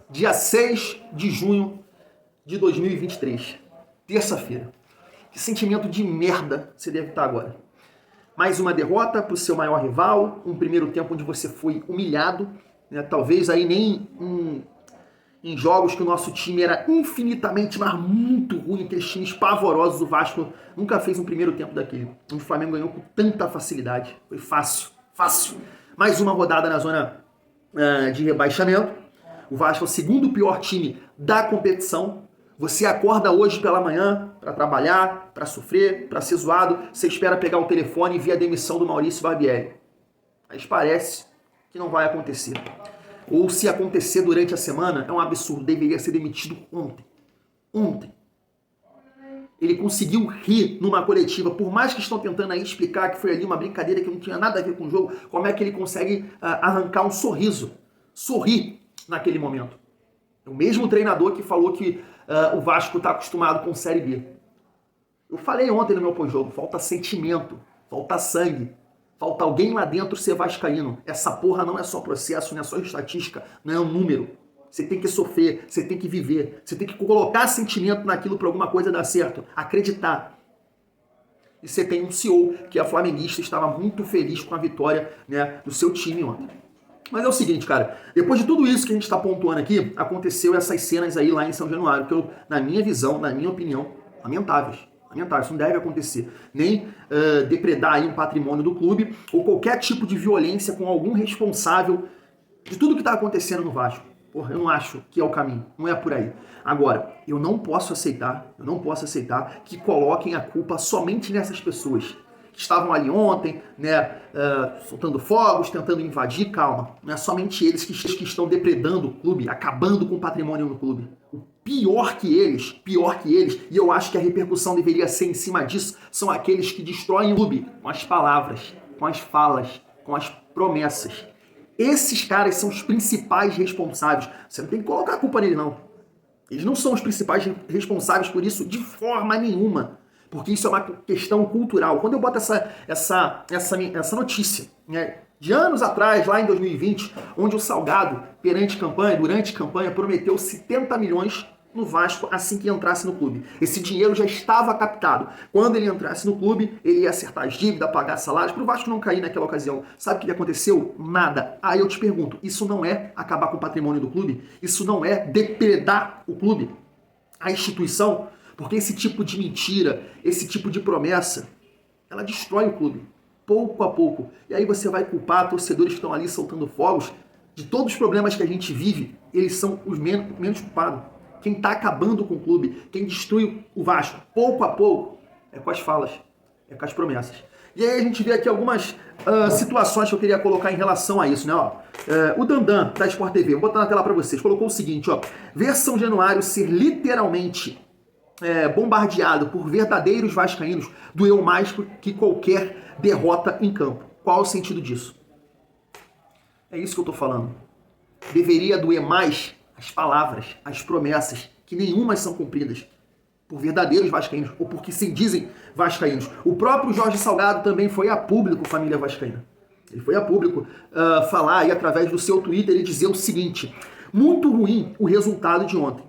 Dia 6 de junho de 2023, terça-feira. Que sentimento de merda você deve estar agora. Mais uma derrota para o seu maior rival, um primeiro tempo onde você foi humilhado, né? Talvez aí nem em jogos que o nosso time era infinitamente, mas muito ruim, aqueles times pavorosos. O Vasco nunca fez um primeiro tempo daquele, onde o Flamengo ganhou com tanta facilidade. Foi fácil. Mais uma rodada na zona de rebaixamento. O Vasco é o segundo pior time da competição. Você acorda hoje pela manhã para trabalhar, para sofrer, para ser zoado. Você espera pegar o telefone e ver a demissão do Maurício Barbieri. Mas parece que não vai acontecer. Ou se acontecer durante a semana, é um absurdo. Deveria ser demitido ontem. Ele conseguiu rir numa coletiva, por mais que estão tentando aí explicar que foi ali uma brincadeira que não tinha nada a ver com o jogo, como é que ele consegue arrancar um sorriso, sorrir naquele momento. É o mesmo treinador que falou que o Vasco está acostumado com Série B. Eu falei ontem no meu pós-jogo, falta sentimento, falta sangue, falta alguém lá dentro ser vascaíno. Essa porra não é só processo, não é só estatística, não é um número. Você tem que sofrer, você tem que viver, você tem que colocar sentimento naquilo para alguma coisa dar certo, acreditar. E você tem um CEO que é flamenguista, estava muito feliz com a vitória, né, do seu time ontem. Mas é o seguinte, cara, depois de tudo isso que a gente está pontuando aqui, aconteceu essas cenas aí lá em São Januário, que eu, na minha visão, na minha opinião, lamentáveis. Isso não deve acontecer. Nem depredar aí um patrimônio do clube ou qualquer tipo de violência com algum responsável de tudo que está acontecendo no Vasco. Porra, eu não acho que é o caminho, não é por aí. Agora, eu não posso aceitar que coloquem a culpa somente nessas pessoas que estavam ali ontem, né, soltando fogos, tentando invadir. Calma, não é somente eles que estão depredando o clube, acabando com o patrimônio do clube. O pior que eles, e eu acho que a repercussão deveria ser em cima disso, são aqueles que destroem o clube com as palavras, com as falas, com as promessas. Esses caras são os principais responsáveis. Você não tem que colocar a culpa nele, não. Eles não são os principais responsáveis por isso de forma nenhuma. Porque isso é uma questão cultural. Quando eu boto essa notícia, né, de anos atrás, lá em 2020, onde o Salgado, durante campanha, prometeu 70 milhões no Vasco assim que entrasse no clube. Esse dinheiro já estava captado. Quando ele entrasse no clube, ele ia acertar as dívidas, pagar salários, para o Vasco não cair naquela ocasião. Sabe o que aconteceu? Nada. Aí eu te pergunto, isso não é acabar com o patrimônio do clube? Isso não é depredar o clube? A instituição? Porque esse tipo de mentira, esse tipo de promessa, ela destrói o clube, pouco a pouco. E aí você vai culpar torcedores que estão ali soltando fogos. De todos os problemas que a gente vive, eles são os menos culpados. Quem está acabando com o clube, quem destrui o Vasco, pouco a pouco, é com as falas, é com as promessas. E aí a gente vê aqui algumas situações que eu queria colocar em relação a isso, né? O Dandan, da Sport TV, vou botar na tela para vocês, colocou o seguinte, ver São Januário ser literalmente bombardeado por verdadeiros vascaínos doeu mais que qualquer derrota em campo. Qual é o sentido disso? É isso que eu tô falando. Deveria doer mais as palavras, as promessas, que nenhumas são cumpridas por verdadeiros vascaínos, ou porque se dizem vascaínos. O próprio Jorge Salgado também foi a público, família vascaína. Ele foi a público falar aí através do seu Twitter e dizer o seguinte: muito ruim o resultado de ontem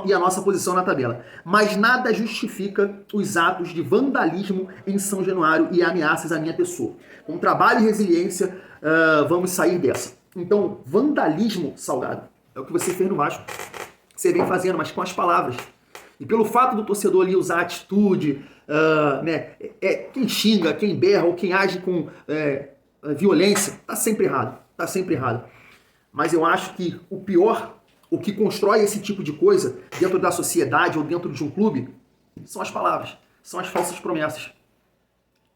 e a nossa posição na tabela, mas nada justifica os atos de vandalismo em São Januário e ameaças à minha pessoa. Com trabalho e resiliência, vamos sair dessa. Então, vandalismo, Salgado, é o que você fez no Vasco. Você vem fazendo, mas com as palavras. E pelo fato do torcedor ali usar atitude, né, quem xinga, quem berra ou quem age com violência, tá sempre errado. Mas eu acho que o pior, o que constrói esse tipo de coisa dentro da sociedade ou dentro de um clube, são as palavras, são as falsas promessas.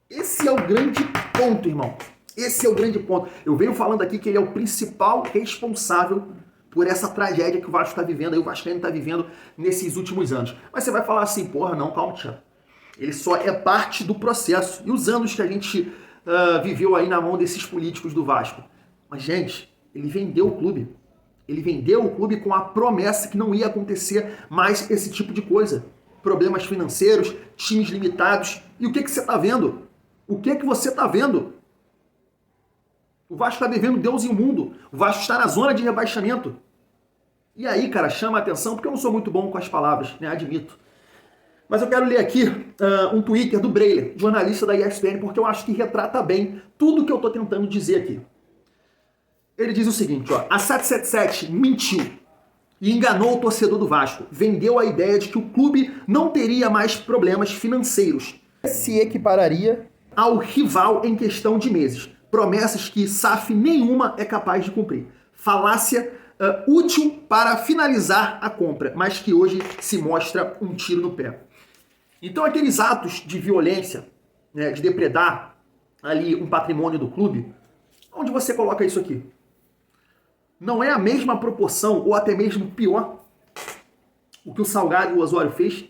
Esse é o grande ponto, irmão. Esse é o grande ponto. Eu venho falando aqui que ele é o principal responsável por essa tragédia que o Vasco está vivendo, aí o Vascaíno está vivendo nesses últimos anos. Mas você vai falar assim, porra, não, calma, Thiago. Ele só é parte do processo. E os anos que a gente viveu aí na mão desses políticos do Vasco. Mas, gente, ele vendeu o clube. Ele vendeu o clube com a promessa que não ia acontecer mais esse tipo de coisa. Problemas financeiros, times limitados. E o que você está vendo? O que você está vendo? O Vasco está devendo Deus e o mundo. O Vasco está na zona de rebaixamento. E aí, cara, chama a atenção, porque eu não sou muito bom com as palavras, né? Admito. Mas eu quero ler aqui um Twitter do Breiler, jornalista da ESPN, porque eu acho que retrata bem tudo que eu tô tentando dizer aqui. Ele diz o seguinte, ó, a 777 mentiu e enganou o torcedor do Vasco. Vendeu a ideia de que o clube não teria mais problemas financeiros. Se equipararia ao rival em questão de meses. Promessas que SAF nenhuma é capaz de cumprir. Falácia útil para finalizar a compra, mas que hoje se mostra um tiro no pé. Então aqueles atos de violência, né, de depredar ali um patrimônio do clube, onde você coloca isso aqui? Não é a mesma proporção, ou até mesmo pior, o que o Salgado e o Osório fez?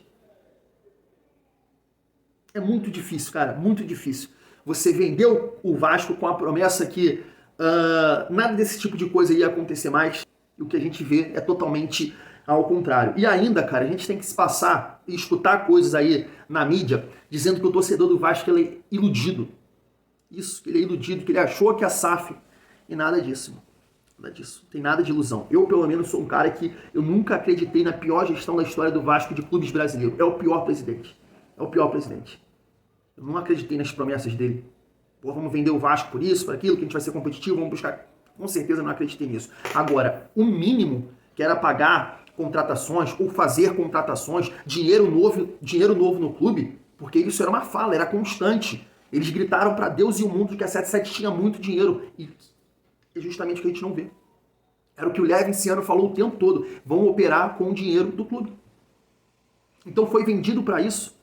É muito difícil, cara, muito difícil. Você vendeu o Vasco com a promessa que nada desse tipo de coisa ia acontecer mais, e o que a gente vê é totalmente ao contrário. E ainda, cara, a gente tem que se passar e escutar coisas aí na mídia dizendo que o torcedor do Vasco ele é iludido. Isso, que ele é iludido, que ele achou que a SAF, e nada disso. Nada disso. Não tem nada de ilusão. Eu, pelo menos, sou um cara que eu nunca acreditei na pior gestão da história do Vasco de clubes brasileiros. É o pior presidente. É o pior presidente. Eu não acreditei nas promessas dele. Pô, vamos vender o Vasco por isso, por aquilo, que a gente vai ser competitivo, vamos buscar. Com certeza não acreditei nisso. Agora, o mínimo que era pagar contratações ou fazer contratações, dinheiro novo no clube, porque isso era uma fala, era constante. Eles gritaram para Deus e o mundo que a 77 tinha muito dinheiro. E é justamente o que a gente não vê. Era o que o Levinciano falou o tempo todo. Vão operar com o dinheiro do clube. Então foi vendido para isso.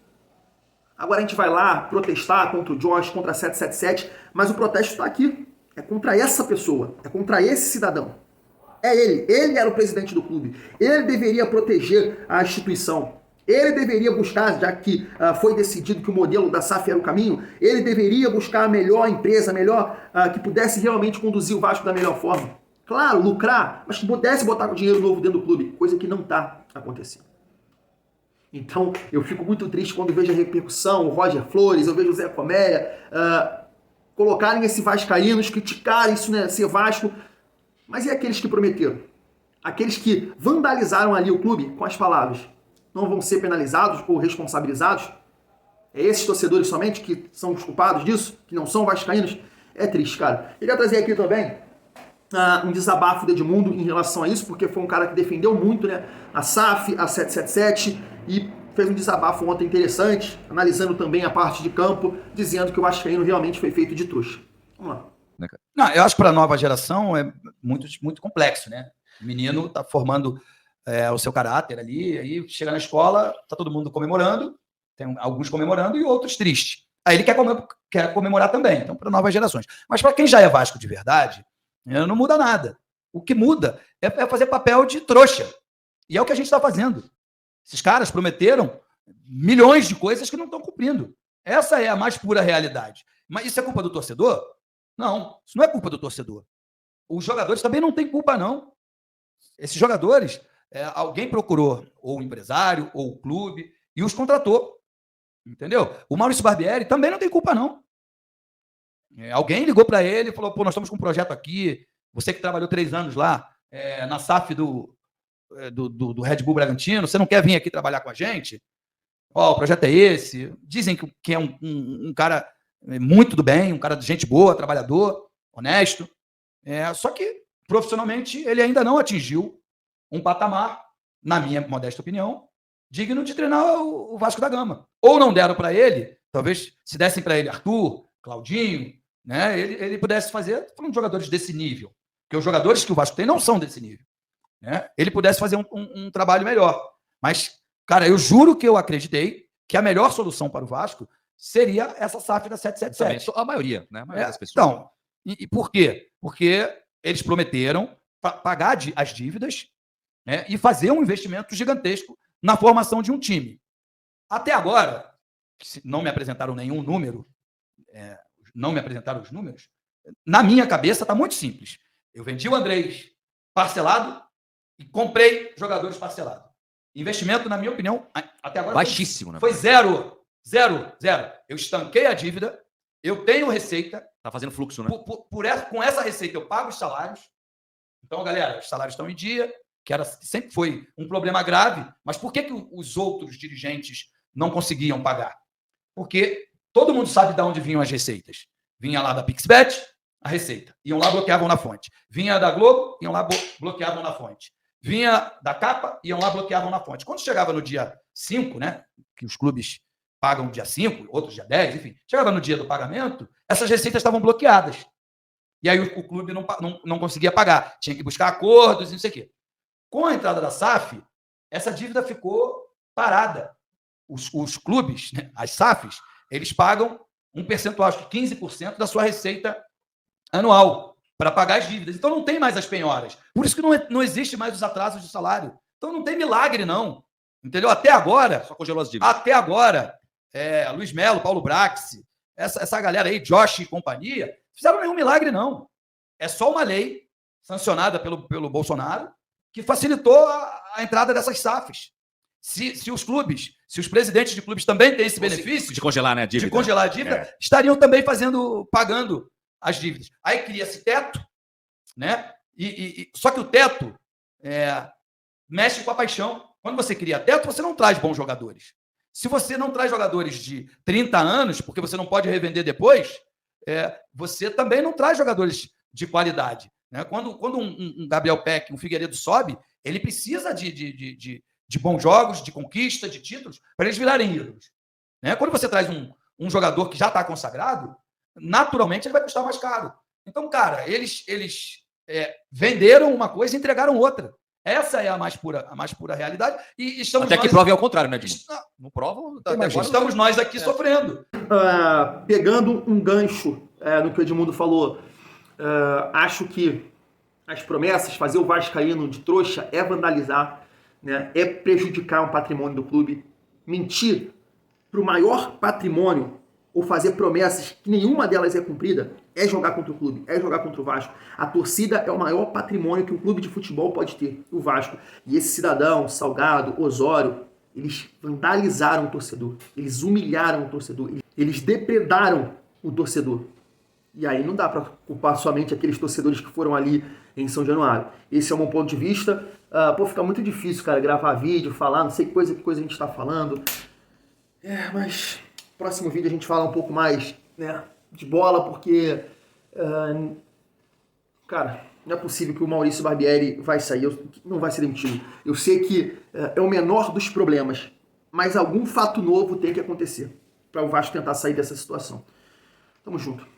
Agora a gente vai lá protestar contra o Josh, contra a 777, mas o protesto está aqui. É contra essa pessoa, é contra esse cidadão. É ele. Ele era o presidente do clube. Ele deveria proteger a instituição. Ele deveria buscar, já que foi decidido que o modelo da SAF era o caminho, ele deveria buscar a melhor empresa, a melhor, que pudesse realmente conduzir o Vasco da melhor forma. Claro, lucrar, mas que pudesse botar o dinheiro novo dentro do clube, coisa que não está acontecendo. Então, eu fico muito triste quando vejo a repercussão, o Roger Flores, eu vejo o Zé Comélia, colocarem esse vascaínos, criticarem isso, né, ser Vasco. Mas e aqueles que prometeram? Aqueles que vandalizaram ali o clube com as palavras? Não vão ser penalizados ou responsabilizados? É esses torcedores somente que são os culpados disso? Que não são vascaínos? É triste, cara. Queria trazer aqui também um desabafo do Edmundo em relação a isso, porque foi um cara que defendeu muito, né, a SAF, a 777, e fez um desabafo ontem interessante, analisando também a parte de campo, dizendo que o vascaíno realmente foi feito de trouxa. Vamos lá. Não, eu acho que para a nova geração é muito, muito complexo, né? O menino está formando o seu caráter ali, aí chega na escola, está todo mundo comemorando, tem alguns comemorando e outros tristes. Aí ele quer comemorar também, então para novas gerações. Mas para quem já é Vasco de verdade, não muda nada. O que muda é fazer papel de trouxa. E é o que a gente está fazendo. Esses caras prometeram milhões de coisas que não estão cumprindo. Essa é a mais pura realidade. Mas isso é culpa do torcedor? Não, isso não é culpa do torcedor. Os jogadores também não têm culpa, não. Esses jogadores, alguém procurou ou o empresário ou o clube e os contratou. Entendeu? O Maurício Barbieri também não tem culpa, não. Alguém ligou para ele e falou, pô, nós estamos com um projeto aqui, você que trabalhou 3 anos lá na SAF do Red Bull Bragantino, você não quer vir aqui trabalhar com a gente? Ó, o projeto é esse. Dizem que é um cara muito do bem, um cara de gente boa, trabalhador, honesto. Só que, profissionalmente, ele ainda não atingiu um patamar, na minha modesta opinião, digno de treinar o Vasco da Gama. Ou não deram para ele, talvez se dessem para ele Arthur, Claudinho, né, ele pudesse fazer, falando de jogadores desse nível, porque os jogadores que o Vasco tem não são desse nível. Né? Ele pudesse fazer um trabalho melhor. Mas, cara, eu juro que eu acreditei que a melhor solução para o Vasco seria essa SAF da 777. A maioria, né? A maioria das pessoas. Então, e por quê? Porque eles prometeram pagar as dívidas, né, e fazer um investimento gigantesco na formação de um time. Até agora, não me apresentaram nenhum número, não me apresentaram os números, na minha cabeça está muito simples. Eu vendi o Andrés parcelado e comprei jogadores parcelados. Investimento, na minha opinião, até agora baixíssimo, né? Foi zero. Eu estanquei a dívida, eu tenho receita. Tá fazendo fluxo, né? Com essa receita eu pago os salários. Então, galera, os salários estão em dia, que sempre foi um problema grave, mas por que os outros dirigentes não conseguiam pagar? Porque todo mundo sabe de onde vinham as receitas. Vinha lá da Pixbet, a receita. Iam lá, bloqueavam na fonte. Vinha da Globo, iam lá, bloqueavam na fonte. Vinha da Capa, iam lá, bloqueavam na fonte. Quando chegava no dia 5, né, que os clubes pagam dia 5, outros dia 10, enfim, chegava no dia do pagamento, essas receitas estavam bloqueadas. E aí o clube não conseguia pagar. Tinha que buscar acordos e não sei o quê. Com a entrada da SAF, essa dívida ficou parada. Os clubes, né, as SAFs, eles pagam um percentual, acho que 15% da sua receita anual para pagar as dívidas. Então não tem mais as penhoras. Por isso que não existe mais os atrasos de salário. Então não tem milagre, não. Entendeu? Até agora... Só congelou as dívidas. Até agora, Luiz Melo, Paulo Brax, essa galera aí, Josh e companhia, fizeram nenhum milagre, não. É só uma lei sancionada pelo Bolsonaro que facilitou a entrada dessas SAFs. Se os clubes, se os presidentes de clubes também têm esse benefício de congelar, né, a dívida. De congelar a dívida, estariam também pagando as dívidas. Aí cria-se teto, né? Só que o teto mexe com a paixão. Quando você cria teto, você não traz bons jogadores. Se você não traz jogadores de 30 anos, porque você não pode revender depois, você também não traz jogadores de qualidade. Né? Quando um Gabriel Peck, um Figueiredo sobe, ele precisa de bons jogos, de conquista, de títulos, para eles virarem ídolos. Né? Quando você traz um jogador que já está consagrado, naturalmente ele vai custar mais caro. Então, cara, eles venderam uma coisa e entregaram outra. Essa é a mais pura realidade. E estamos até que prove ao contrário, né, Edmundo? Não provam. Estamos nós aqui sofrendo. Pegando um gancho no que o Edmundo falou, acho que as promessas, fazer o vascaíno de trouxa é vandalizar, né? É prejudicar um patrimônio do clube. Mentir para o maior patrimônio ou fazer promessas que nenhuma delas é cumprida é jogar contra o clube, é jogar contra o Vasco. A torcida é o maior patrimônio que um clube de futebol pode ter, o Vasco. E esse cidadão, Salgado, Osório, eles vandalizaram o torcedor, eles humilharam o torcedor, eles depredaram o torcedor. E aí não dá para culpar somente aqueles torcedores que foram ali em São Januário. Esse é o meu ponto de vista. Fica muito difícil, cara, gravar vídeo, falar, não sei que coisa a gente está falando. Mas próximo vídeo a gente fala um pouco mais, né, de bola, porque, cara, não é possível que o Maurício Barbieri vai sair, não vai ser demitido. Eu sei que é o menor dos problemas, mas algum fato novo tem que acontecer para o Vasco tentar sair dessa situação. Tamo junto.